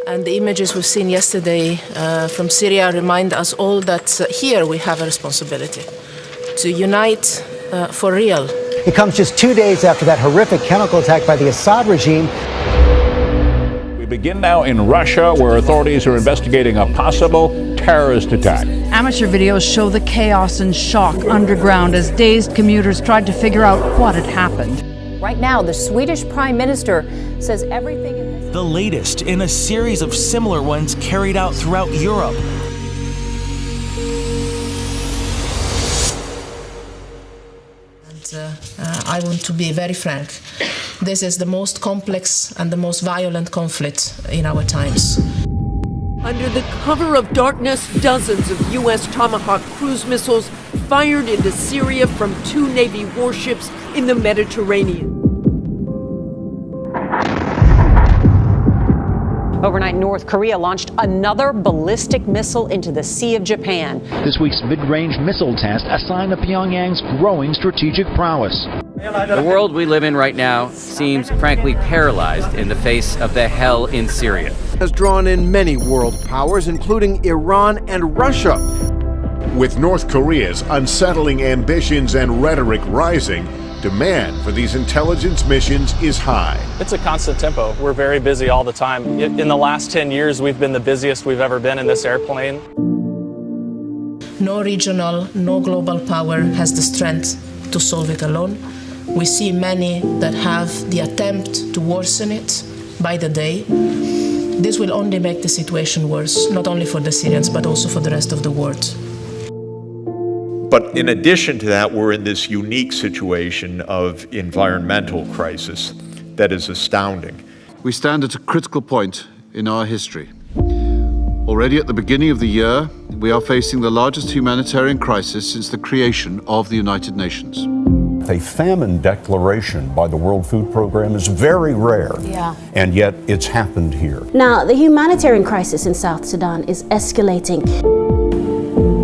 And the images we've seen yesterday from Syria remind us all that here we have a responsibility to unite for real. It comes just 2 days after that horrific chemical attack by the Assad regime. We begin now in Russia, where authorities are investigating a possible terrorist attack. Amateur videos show the chaos and shock underground as dazed commuters tried to figure out what had happened. Right now, the Swedish Prime Minister says everything in this... The latest in a series of similar ones carried out throughout Europe. I want to be very frank. This is the most complex and the most violent conflict in our times. Under the cover of darkness, dozens of U.S. Tomahawk cruise missiles fired into Syria from 2 Navy warships in the Mediterranean. Overnight, North Korea launched another ballistic missile into the Sea of Japan. This week's mid-range missile test, a sign of Pyongyang's growing strategic prowess. The world we live in right now seems frankly paralyzed in the face of the hell in Syria. Has drawn in many world powers, including Iran and Russia. With North Korea's unsettling ambitions and rhetoric rising, demand for these intelligence missions is high. It's a constant tempo. We're very busy all the time. In the last 10 years, we've been the busiest we've ever been in this airplane. No regional, no global power has the strength to solve it alone. We see many that have the attempt to worsen it by the day. This will only make the situation worse, not only for the Syrians, but also for the rest of the world. But in addition to that, we're in this unique situation of environmental crisis that is astounding. We stand at a critical point in our history. Already at the beginning of the year, we are facing the largest humanitarian crisis since the creation of the United Nations. A famine declaration by the World Food Program is very rare, and yet it's happened here. Now, the humanitarian crisis in South Sudan is escalating.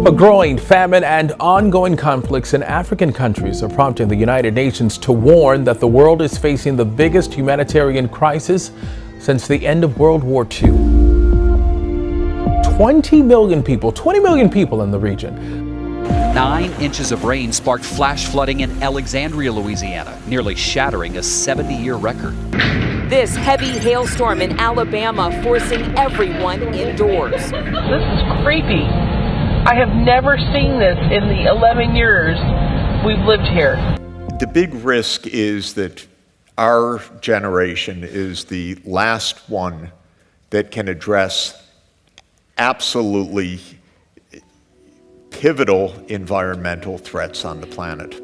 A growing famine and ongoing conflicts in African countries are prompting the United Nations to warn that the world is facing the biggest humanitarian crisis since the end of World War II. 20 million people in the region. 9 inches of rain sparked flash flooding in Alexandria, Louisiana, nearly shattering a 70-year record. This heavy hailstorm in Alabama forcing everyone indoors. This is creepy. I have never seen this in the 11 years we've lived here. The big risk is that our generation is the last one that can address absolutely pivotal environmental threats on the planet.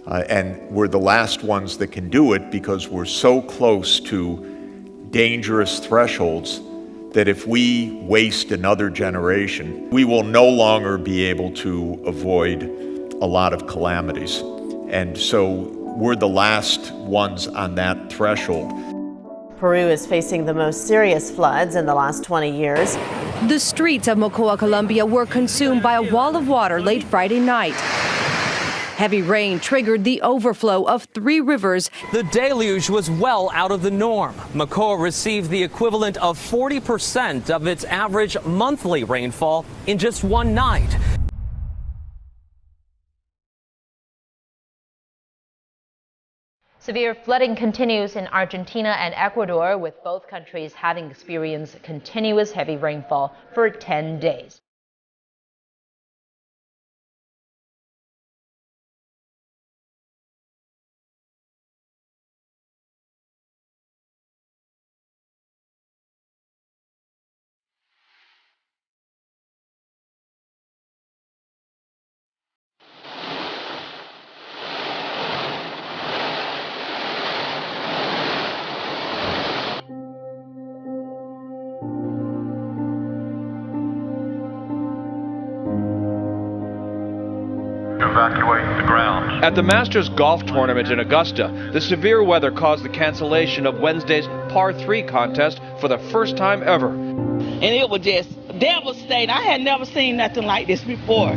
And we're the last ones that can do it because we're so close to dangerous thresholds that if we waste another generation, we will no longer be able to avoid a lot of calamities. And so we're the last ones on that threshold. Peru is facing the most serious floods in the last 20 years. The streets of Mocoa, Colombia were consumed by a wall of water late Friday night. Heavy rain triggered the overflow of 3 rivers. The deluge was well out of the norm. Mocoa received the equivalent of 40% of its average monthly rainfall in just one night. Severe flooding continues in Argentina and Ecuador, with both countries having experienced continuous heavy rainfall for 10 days. Evacuate the ground. At the Masters Golf Tournament in Augusta, the severe weather caused the cancellation of Wednesday's par 3 contest for the first time ever. And it was just devastating. I had never seen nothing like this before.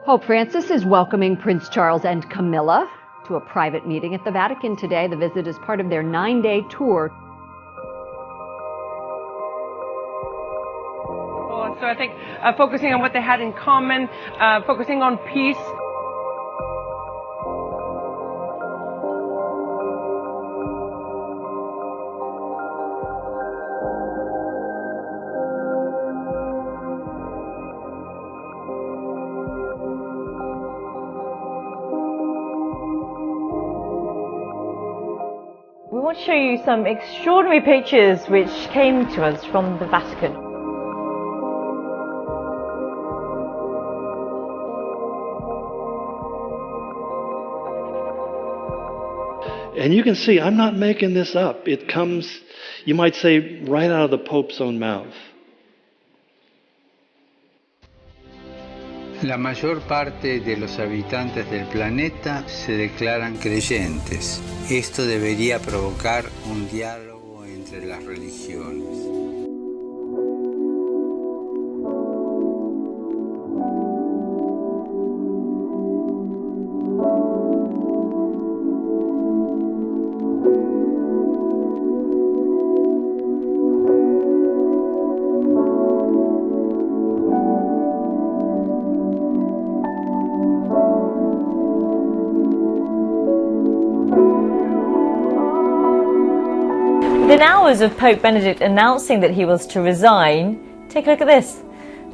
Pope Francis is welcoming Prince Charles and Camilla to a private meeting at the Vatican today. The visit is part of their 9-day tour. So I think focusing on what they had in common, focusing on peace. We want to show you some extraordinary pictures which came to us from the Vatican. And you can see, I'm not making this up. It comes, you might say, right out of the Pope's own mouth. La mayor parte de los habitantes del planeta se declaran creyentes. Esto debería provocar un diálogo entre las religiones. Within hours of Pope Benedict announcing that he was to resign, take a look at this.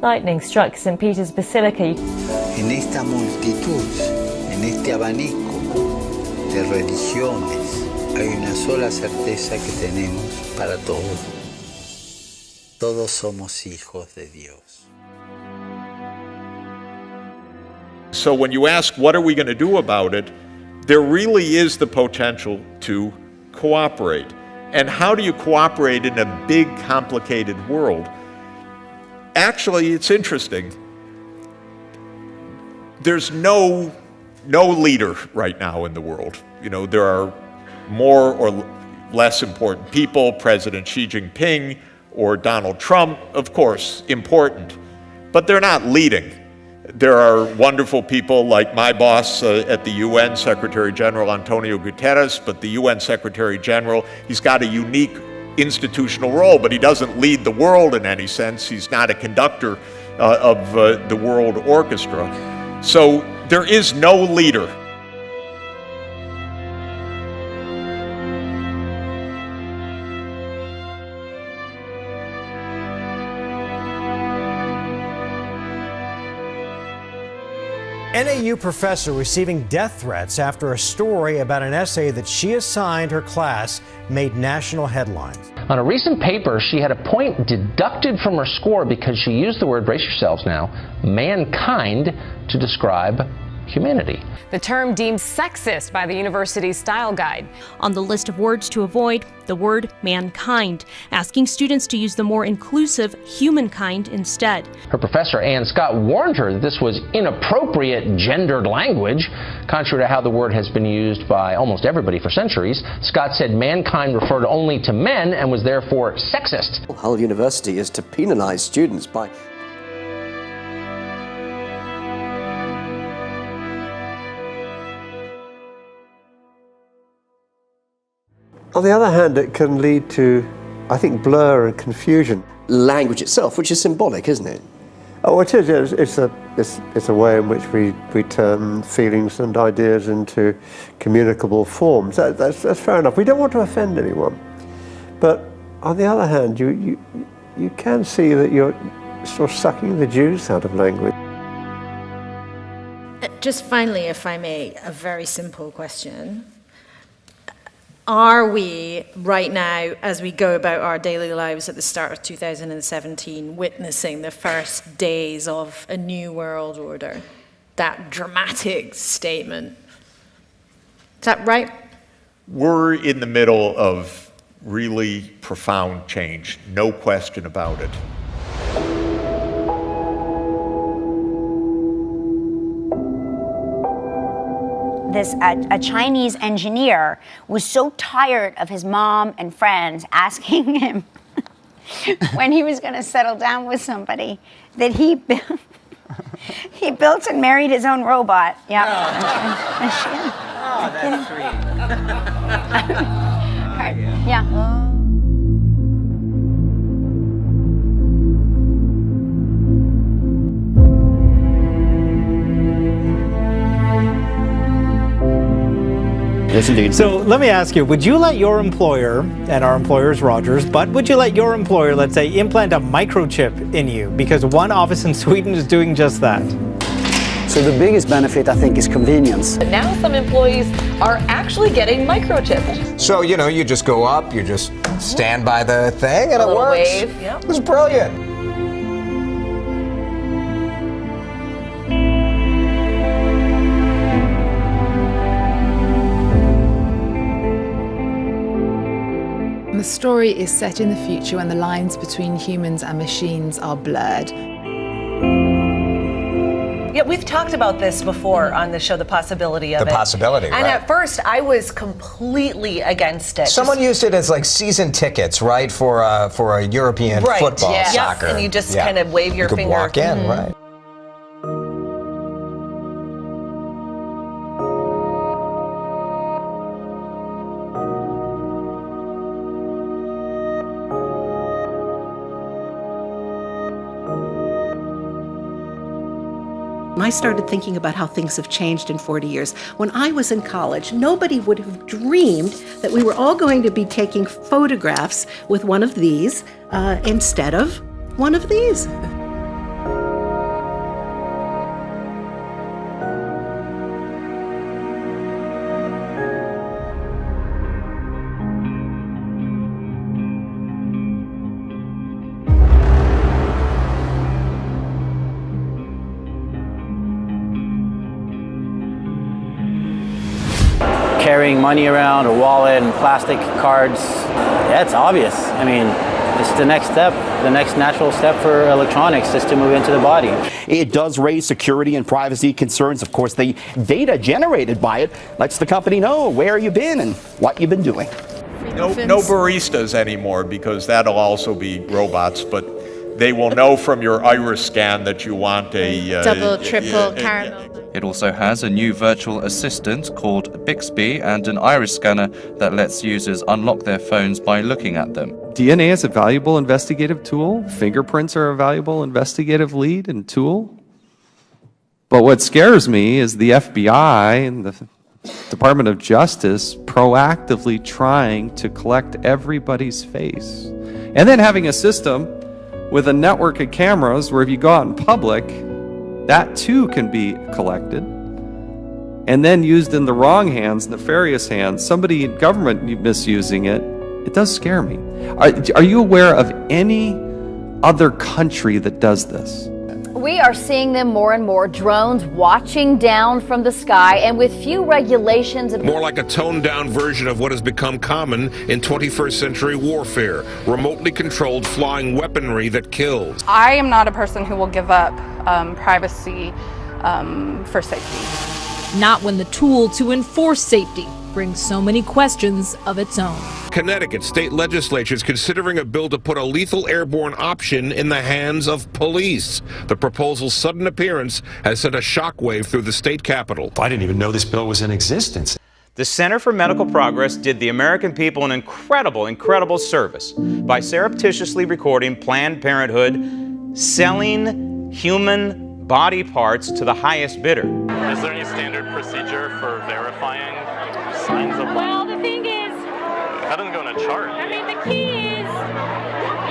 Lightning struck St. Peter's Basilica. En esta multitud, en este abanico de religiones, hay una sola certeza que tenemos para todos. Todos somos hijos de Dios. So when you ask what are we going to do about it, there really is the potential to cooperate. And how do you cooperate in a big, complicated world? Actually, it's interesting. There's no leader right now in the world. You know, there are more or less important people, President Xi Jinping or Donald Trump, of course, important, but they're not leading. There are wonderful people like my boss at the UN, Secretary General Antonio Guterres, but the UN Secretary General, he's got a unique institutional role, but he doesn't lead the world in any sense. He's not a conductor of the world orchestra. So there is no leader. NAU professor receiving death threats after a story about an essay that she assigned her class made national headlines. On a recent paper, she had a point deducted from her score because she used the word, brace yourselves now, mankind to describe humanity. The term deemed sexist by the university's style guide. On the list of words to avoid, the word mankind, asking students to use the more inclusive humankind instead. Her professor, Ann Scott, warned her that this was inappropriate gendered language, contrary to how the word has been used by almost everybody for centuries. Scott said mankind referred only to men and was therefore sexist. Hull University is to penalize students by On the other hand, it can lead to, I think, blur and confusion. Language itself, which is symbolic, isn't it? Oh, it is. It's a way in which we turn feelings and ideas into communicable forms. That's fair enough. We don't want to offend anyone. But on the other hand, you can see that you're sort of sucking the juice out of language. Just finally, if I may, a very simple question. Are we, right now, as we go about our daily lives at the start of 2017, witnessing the first days of a new world order? That dramatic statement. Is that right? We're in the middle of really profound change, no question about it. A Chinese engineer was so tired of his mom and friends asking him when he was going to settle down with somebody that he He built and married his own robot. Yeah. Oh, that's sweet. Yeah. Yes, indeed. So let me ask you, would you let your employer, and our employer is Rogers, but would you let your employer, let's say, implant a microchip in you? Because one office in Sweden is doing just that. So the biggest benefit, I think, is convenience. Now some employees are actually getting microchipped. So, you just go up, you just stand by the thing, and it works. Wave. Yep. It was brilliant. The story is set in the future when the lines between humans and machines are blurred. Yeah, we've talked about this before on the show, the possibility of it. The possibility, And right. at first, I was completely against it. Someone used it as like season tickets, right, for a European football, soccer. And you just kind of wave your you could finger. walk in, right. I started thinking about how things have changed in 40 years. When I was in college, nobody would have dreamed that we were all going to be taking photographs with one of these instead of one of these. Carrying money around, a wallet and plastic cards, yeah, it's obvious. I mean, it's the next step. The next natural step for electronics is to move into the body. It does raise security and privacy concerns. Of course, the data generated by it lets the company know where you've been and what you've been doing. No baristas anymore, because that'll also be robots, but they will know from your iris scan that you want a double, triple caramel. It also has a new virtual assistant called Bixby and an iris scanner that lets users unlock their phones by looking at them. DNA is a valuable investigative tool. Fingerprints are a valuable investigative lead and tool. But what scares me is the FBI and the Department of Justice proactively trying to collect everybody's face. And then having a system with a network of cameras where if you go out in public, that too can be collected and then used in the wrong hands, nefarious hands, somebody in government misusing it. It does scare me. Are you aware of any other country that does this? We are seeing them more and more, drones watching down from the sky and with few regulations. More like a toned-down version of what has become common in 21st century warfare, remotely controlled flying weaponry that kills. I am not a person who will give up privacy for safety. Not when the tool to enforce safety brings so many questions of its own. Connecticut state legislature is considering a bill to put a lethal airborne option in the hands of police. The proposal's sudden appearance has sent a shockwave through the state capitol. I didn't even know this bill was in existence. The Center for Medical Progress did the American people an incredible service by surreptitiously recording Planned Parenthood selling human body parts to the highest bidder. Is there any standard procedure for verifying signs of life? Well, the thing is, that doesn't go in a chart. I mean, the key is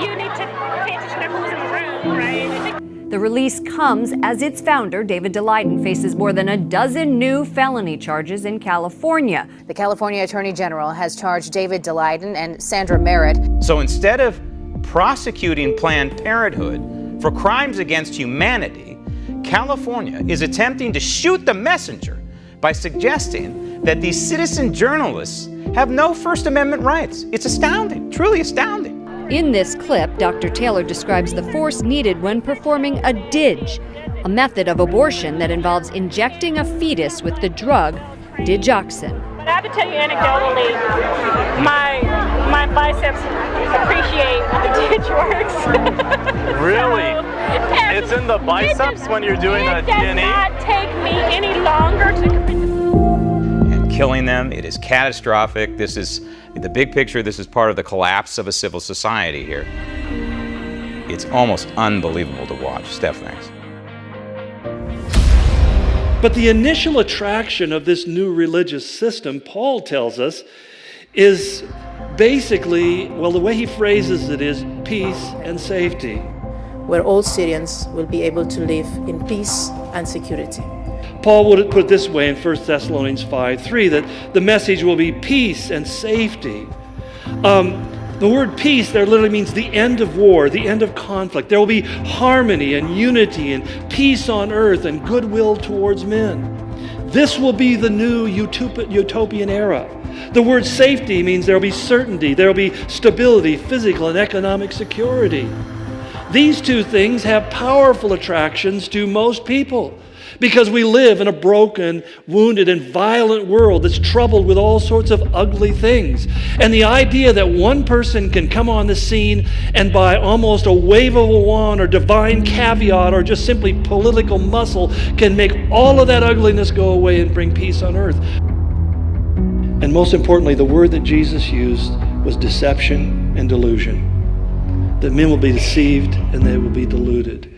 you need to pay attention to who's in the room, right? The release comes as its founder, David Daleiden, faces more than a dozen new felony charges in California. The California Attorney General has charged David Daleiden and Sandra Merritt. So instead of prosecuting Planned Parenthood for crimes against humanity, California is attempting to shoot the messenger by suggesting that these citizen journalists have no First Amendment rights. It's astounding, truly astounding. In this clip, Dr. Taylor describes the force needed when performing a DIG, a method of abortion that involves injecting a fetus with the drug digoxin. I have to tell you anecdotally, my bisexual to appreciate the ditch works. Really? It's in the biceps when you're doing a It D&E? does not take me any longer to Killing them, it is catastrophic. This is the big picture. This is part of the collapse of a civil society here. It's almost unbelievable to watch. Steph, thanks. But the initial attraction of this new religious system, Paul tells us, is basically, well, the way he phrases it is peace and safety. Where all Syrians will be able to live in peace and security. Paul would put it this way in 1 Thessalonians 5:3, that the message will be peace and safety. The word peace there literally means the end of war, the end of conflict. There will be harmony and unity and peace on earth and goodwill towards men. This will be the new utopian era. The word safety means there will be certainty, there will be stability, physical and economic security. These two things have powerful attractions to most people, because we live in a broken, wounded, and violent world that's troubled with all sorts of ugly things. And the idea that one person can come on the scene and by almost a wave of a wand or divine caveat or just simply political muscle can make all of that ugliness go away and bring peace on earth. And most importantly, the word that Jesus used was deception and delusion. That men will be deceived and they will be deluded.